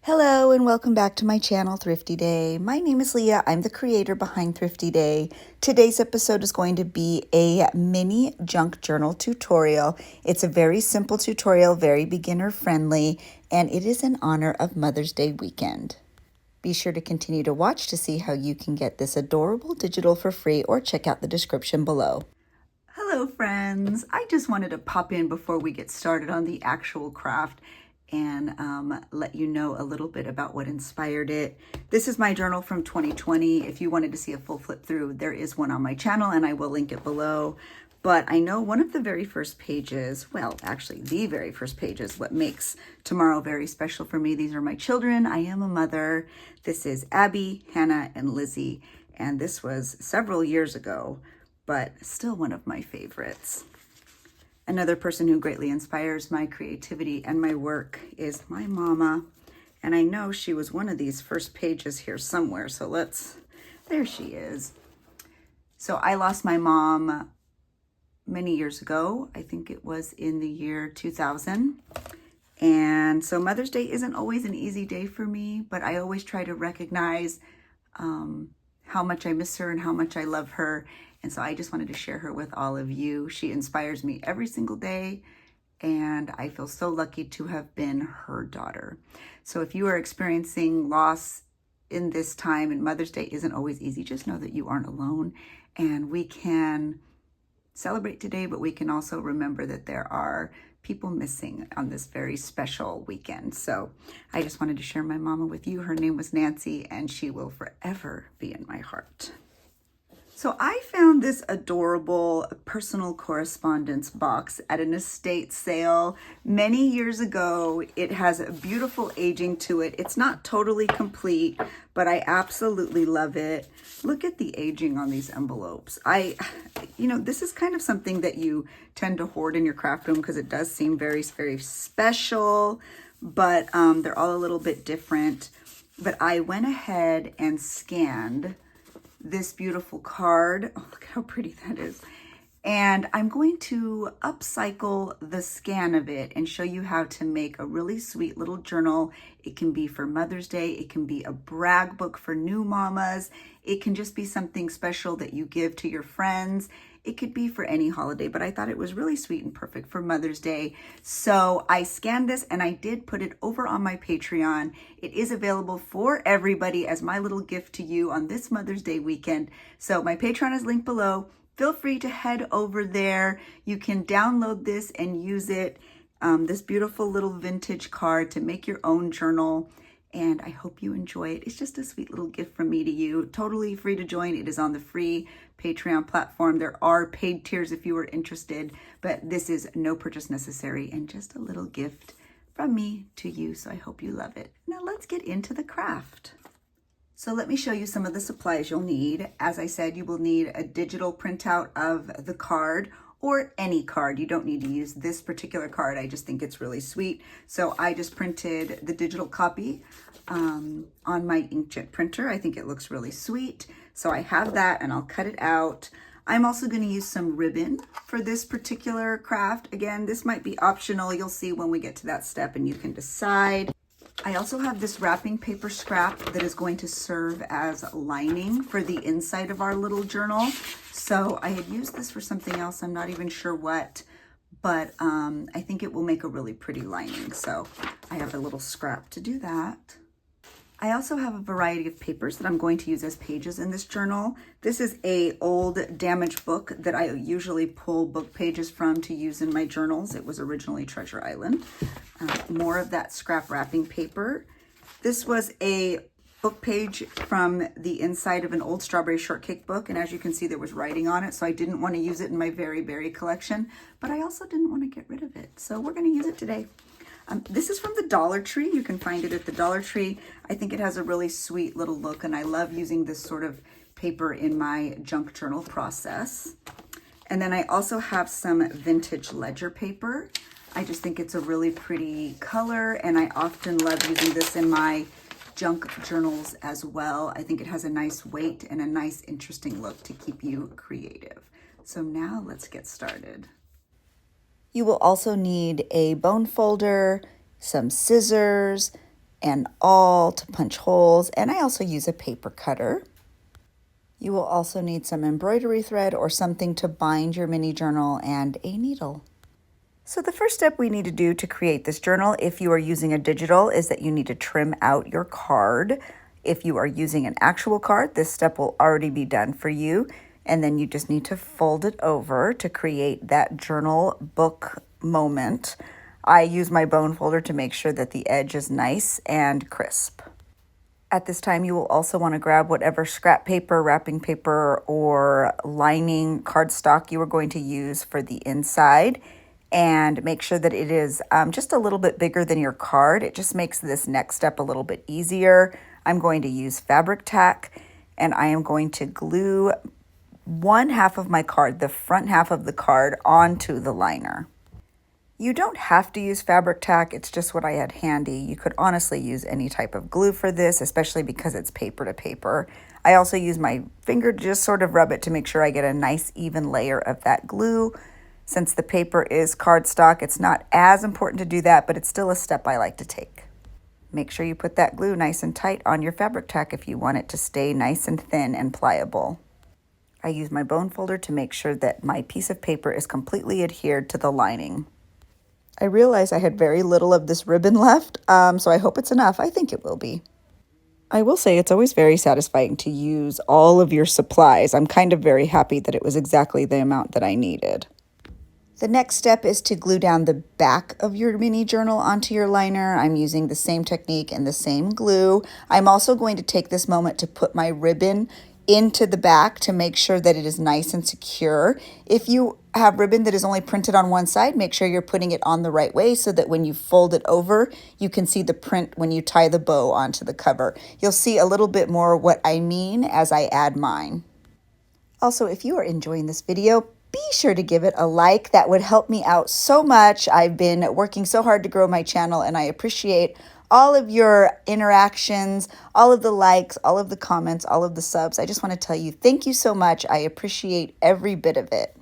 Hello and welcome back to my channel, Thrifty Day. My name is Leah. I'm the creator behind Thrifty Day. Today's episode is going to be a mini junk journal tutorial. It's a very simple tutorial, very beginner friendly, and it is in honor of Mother's Day weekend. Be sure to continue to watch to see how you can get this adorable digital for free or check out the description below. Hello friends, I just wanted to pop in before we get started on the actual craft and let you know a little bit about what inspired it. This is my journal from 2020. If you wanted to see a full flip through, there is one on my channel and I will link it below. But I know one of the very first pages, well, actually the very first page is what makes tomorrow very special for me. These are my children. I am a mother. This is Abby, Hannah, and Lizzie. And this was several years ago, but still one of my favorites. Another person who greatly inspires my creativity and my work is my mama. And I know she was one of these first pages here somewhere. So there she is. So I lost my mom many years ago. I think it was in the year 2000. And so Mother's Day isn't always an easy day for me, but I always try to recognize how much I miss her and how much I love her. And so I just wanted to share her with all of you. She inspires me every single day, and I feel so lucky to have been her daughter. So if you are experiencing loss in this time, and Mother's Day isn't always easy, just know that you aren't alone, and we can celebrate today, but we can also remember that there are people missing on this very special weekend. So I just wanted to share my mama with you. Her name was Nancy, and she will forever be in my heart. So I found this adorable personal correspondence box at an estate sale many years ago. It has a beautiful aging to it. It's not totally complete, but I absolutely love it. Look at the aging on these envelopes. This is kind of something that you tend to hoard in your craft room because it does seem very, very special, but they're all a little bit different. But I went ahead and scanned this beautiful card. Oh, look how pretty that is. And I'm going to upcycle the scan of it and show you how to make a really sweet little journal. It can be for Mother's Day. It can be a brag book for new mamas. It can just be something special that you give to your friends. It could be for any holiday, but I thought it was really sweet and perfect for Mother's Day. So I scanned this and I did put it over on my Patreon. It is available for everybody as my little gift to you on this Mother's Day weekend. So my Patreon is linked below. Feel free to head over there. You can download this and use it, this beautiful little vintage card to make your own journal. And I hope you enjoy it. It's just a sweet little gift from me to you. Totally free to join. It is on the free Patreon platform. There are paid tiers if you are interested, but this is no purchase necessary and just a little gift from me to you. So I hope you love it. Now let's get into the craft. So let me show you some of the supplies you'll need. As I said, you will need a digital printout of the card or any card. You don't need to use this particular card. I just think it's really sweet. So I just printed the digital copy on my inkjet printer. I think it looks really sweet. So I have that and I'll cut it out. I'm also going to use some ribbon for this particular craft. Again, this might be optional. You'll see when we get to that step and you can decide. I also have this wrapping paper scrap that is going to serve as lining for the inside of our little journal. So I had used this for something else. I'm not even sure what, but I think it will make a really pretty lining. So I have a little scrap to do that. I also have a variety of papers that I'm going to use as pages in this journal. This is an old damaged book that I usually pull book pages from to use in my journals. It was originally Treasure Island. More of that scrap wrapping paper. This was a book page from the inside of an old Strawberry Shortcake book, and as you can see, there was writing on it, so I didn't want to use it in my very berry collection, but I also didn't want to get rid of it, so we're going to use it today. This is from the Dollar Tree. You can find it at the Dollar Tree. I think it has a really sweet little look, and I love using this sort of paper in my junk journal process. And then I also have some vintage ledger paper. I just think it's a really pretty color, and I often love using this in my junk journals as well. I think it has a nice weight and a nice interesting look to keep you creative. So now let's get started. You will also need a bone folder, some scissors, and awl to punch holes, and I also use a paper cutter. You will also need some embroidery thread or something to bind your mini journal and a needle. So the first step we need to do to create this journal, if you are using a digital, is that you need to trim out your card. If you are using an actual card, this step will already be done for you. And then you just need to fold it over to create that journal book moment. I use my bone folder to make sure that the edge is nice and crisp. At this time, you will also want to grab whatever scrap paper, wrapping paper, or lining cardstock you are going to use for the inside, and make sure that it is just a little bit bigger than your card. It just makes this next step a little bit easier. I'm going to use fabric tack, and I am going to glue one half of my card, the front half of the card, onto the liner. You don't have to use fabric tack, it's just what I had handy. You could honestly use any type of glue for this, especially because it's paper to paper. I also use my finger to just sort of rub it to make sure I get a nice even layer of that glue. Since the paper is cardstock, it's not as important to do that, but it's still a step I like to take. Make sure you put that glue nice and tight on your fabric tack if you want it to stay nice and thin and pliable. I use my bone folder to make sure that my piece of paper is completely adhered to the lining. I realized I had very little of this ribbon left, so I hope it's enough. I think it will be. I will say it's always very satisfying to use all of your supplies. I'm kind of very happy that it was exactly the amount that I needed. The next step is to glue down the back of your mini journal onto your liner. I'm using the same technique and the same glue. I'm also going to take this moment to put my ribbon into the back to make sure that it is nice and secure. If you have ribbon that is only printed on one side, make sure you're putting it on the right way so that when you fold it over, you can see the print when you tie the bow onto the cover. You'll see a little bit more what I mean as I add mine. Also, if you are enjoying this video, be sure to give it a like. That would help me out so much. I've been working so hard to grow my channel, and I appreciate all of your interactions, all of the likes, all of the comments, all of the subs. I just want to tell you thank you so much. I appreciate every bit of it.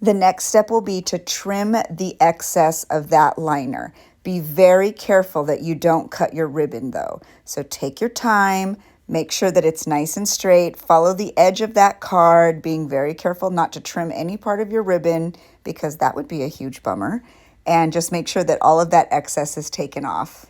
The next step will be to trim the excess of that liner. Be very careful that you don't cut your ribbon though. So take your time, make sure that it's nice and straight, follow the edge of that card, being very careful not to trim any part of your ribbon because that would be a huge bummer. And just make sure that all of that excess is taken off.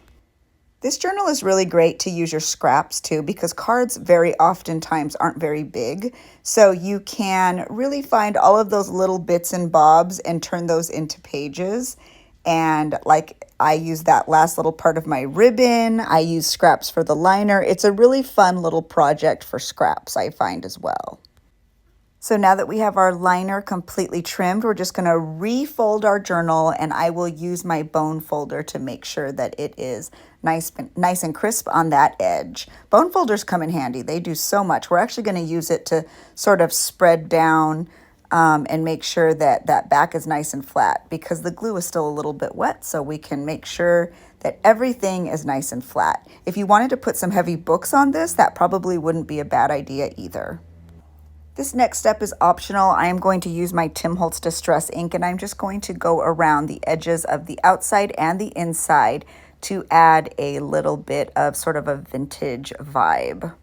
This journal is really great to use your scraps too because cards very oftentimes aren't very big. So you can really find all of those little bits and bobs and turn those into pages. And like I use that last little part of my ribbon. I use scraps for the liner. It's a really fun little project for scraps, I find as well. So now that we have our liner completely trimmed, we're just going to refold our journal, and I will use my bone folder to make sure that it is nice and crisp on that edge. Bone folders come in handy. They do so much. We're actually going to use it to sort of spread down and make sure that that back is nice and flat because the glue is still a little bit wet, so we can make sure that everything is nice and flat. If you wanted to put some heavy books on this, that probably wouldn't be a bad idea either. This next step is optional. I am going to use my Tim Holtz Distress ink, and I'm just going to go around the edges of the outside and the inside to add a little bit of sort of a vintage vibe.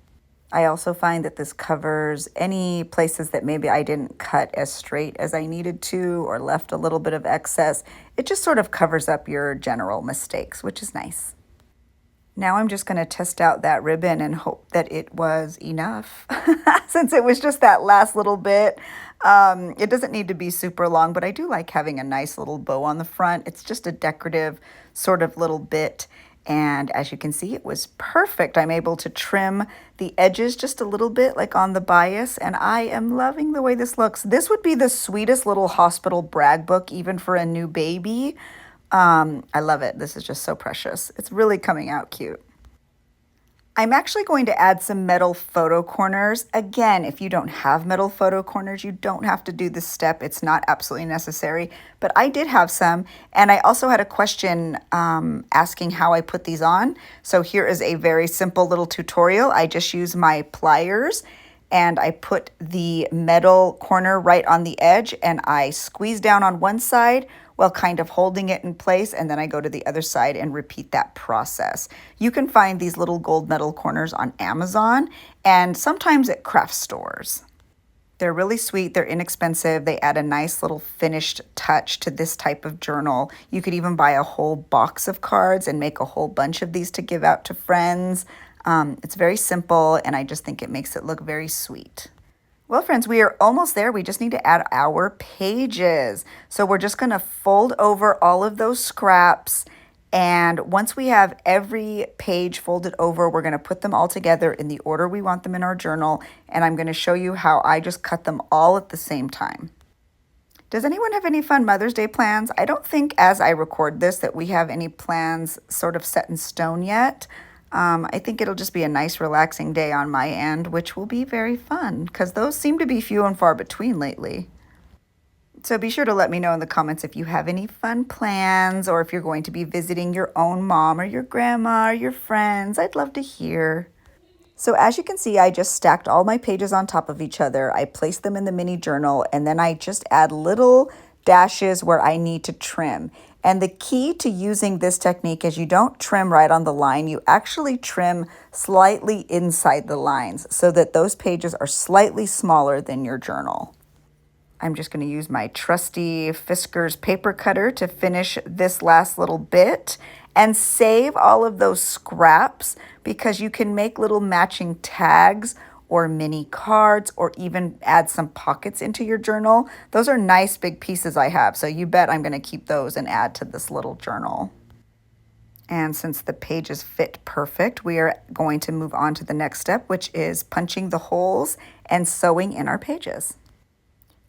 I also find that this covers any places that maybe I didn't cut as straight as I needed to or left a little bit of excess. It just sort of covers up your general mistakes, which is nice. Now I'm just going to test out that ribbon and hope that it was enough since it was just that last little bit. It doesn't need to be super long, but I do like having a nice little bow on the front. It's just a decorative sort of little bit. And as you can see, it was perfect. I'm able to trim the edges just a little bit like on the bias, and I am loving the way this looks. This would be the sweetest little hospital brag book even for a new baby. I love it. This is just so precious. It's really coming out cute. I'm actually going to add some metal photo corners. Again, if you don't have metal photo corners, you don't have to do this step. It's not absolutely necessary, but I did have some. And I also had a question asking how I put these on. So here is a very simple little tutorial. I just use my pliers and I put the metal corner right on the edge and I squeeze down on one side while kind of holding it in place, and then I go to the other side and repeat that process. You can find these little gold medal corners on Amazon and sometimes at craft stores. They're really sweet, they're inexpensive, they add a nice little finished touch to this type of journal. You could even buy a whole box of cards and make a whole bunch of these to give out to friends. It's very simple, and I just think it makes it look very sweet. Well, friends, we are almost there. We just need to add our pages. So we're just going to fold over all of those scraps. And once we have every page folded over, we're going to put them all together in the order we want them in our journal. And I'm going to show you how I just cut them all at the same time. Does anyone have any fun Mother's Day plans? I don't think as I record this that we have any plans sort of set in stone yet. I think it'll just be a nice relaxing day on my end, which will be very fun because those seem to be few and far between lately. So be sure to let me know in the comments if you have any fun plans or if you're going to be visiting your own mom or your grandma or your friends. I'd love to hear. So as you can see, I just stacked all my pages on top of each other. I placed them in the mini journal, and then I just add little dashes where I need to trim. And the key to using this technique is you don't trim right on the line. You actually trim slightly inside the lines so that those pages are slightly smaller than your journal. I'm just going to use my trusty Fiskars paper cutter to finish this last little bit and save all of those scraps because you can make little matching tags or mini cards or even add some pockets into your journal. Those are nice big pieces I have, so you bet I'm going to keep those and add to this little journal. And since the pages fit perfect, we are going to move on to the next step, which is punching the holes and sewing in our pages.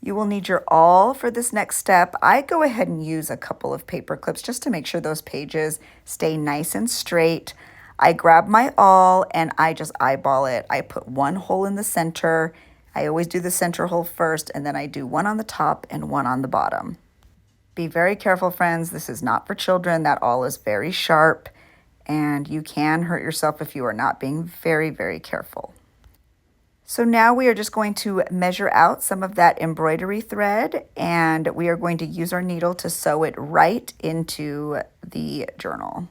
You will need your awl for this next step. I go ahead and use a couple of paper clips just to make sure those pages stay nice and straight. I grab my awl and I just eyeball it. I put one hole in the center. I always do the center hole first, and then I do one on the top and one on the bottom. Be very careful, friends. This is not for children. That awl is very sharp, and you can hurt yourself if you are not being very, very careful. So now we are just going to measure out some of that embroidery thread, and we are going to use our needle to sew it right into the journal.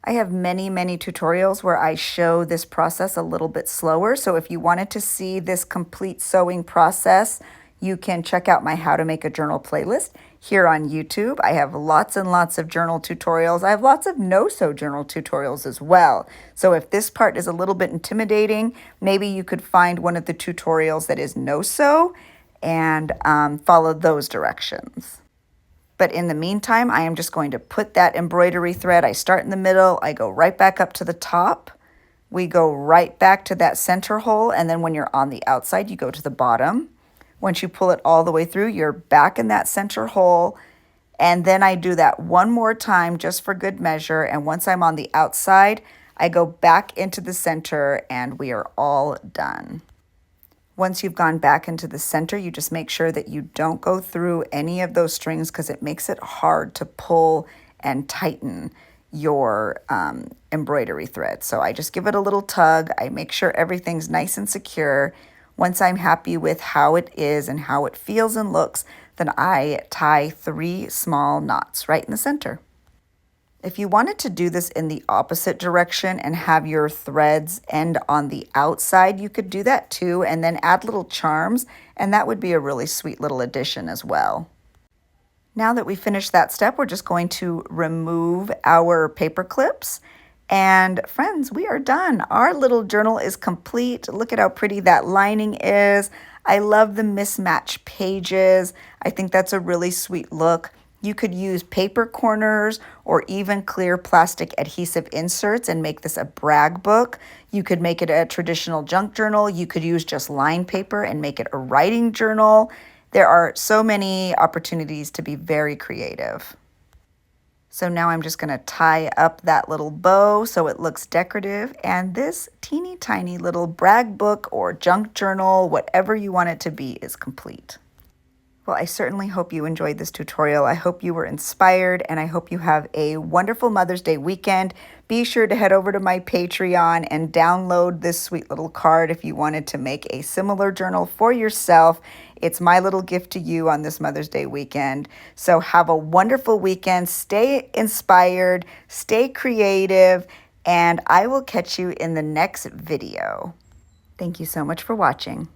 I have many tutorials where I show this process a little bit slower. So if you wanted to see this complete sewing process, you can check out my How to Make a Journal playlist here on YouTube. I have lots and lots of journal tutorials. I have lots of no-sew journal tutorials as well. So if this part is a little bit intimidating, maybe you could find one of the tutorials that is no-sew and follow those directions. But in the meantime, I am just going to put that embroidery thread. I start in the middle, I go right back up to the top. We go right back to that center hole, and then when you're on the outside, you go to the bottom. Once you pull it all the way through, you're back in that center hole. And then I do that one more time just for good measure. And once I'm on the outside, I go back into the center and we are all done. Once you've gone back into the center, you just make sure that you don't go through any of those strings because it makes it hard to pull and tighten your embroidery thread. So I just give it a little tug. I make sure everything's nice and secure. Once I'm happy with how it is and how it feels and looks, then I tie 3 small knots right in the center. If you wanted to do this in the opposite direction and have your threads end on the outside, you could do that too, and then add little charms, and that would be a really sweet little addition as well. Now that we finished that step, we're just going to remove our paper clips. And friends, we are done. Our little journal is complete. Look at how pretty that lining is. I love the mismatched pages. I think that's a really sweet look. You could use paper corners or even clear plastic adhesive inserts and make this a brag book. You could make it a traditional junk journal. You could use just line paper and make it a writing journal. There are so many opportunities to be very creative. So now I'm just going to tie up that little bow so it looks decorative, and this teeny tiny little brag book or junk journal, whatever you want it to be, is complete. Well, I certainly hope you enjoyed this tutorial. I hope you were inspired, and I hope you have a wonderful Mother's Day weekend. Be sure to head over to my Patreon and download this sweet little card if you wanted to make a similar journal for yourself. It's my little gift to you on this Mother's Day weekend. So have a wonderful weekend. Stay inspired, stay creative, and I will catch you in the next video. Thank you so much for watching.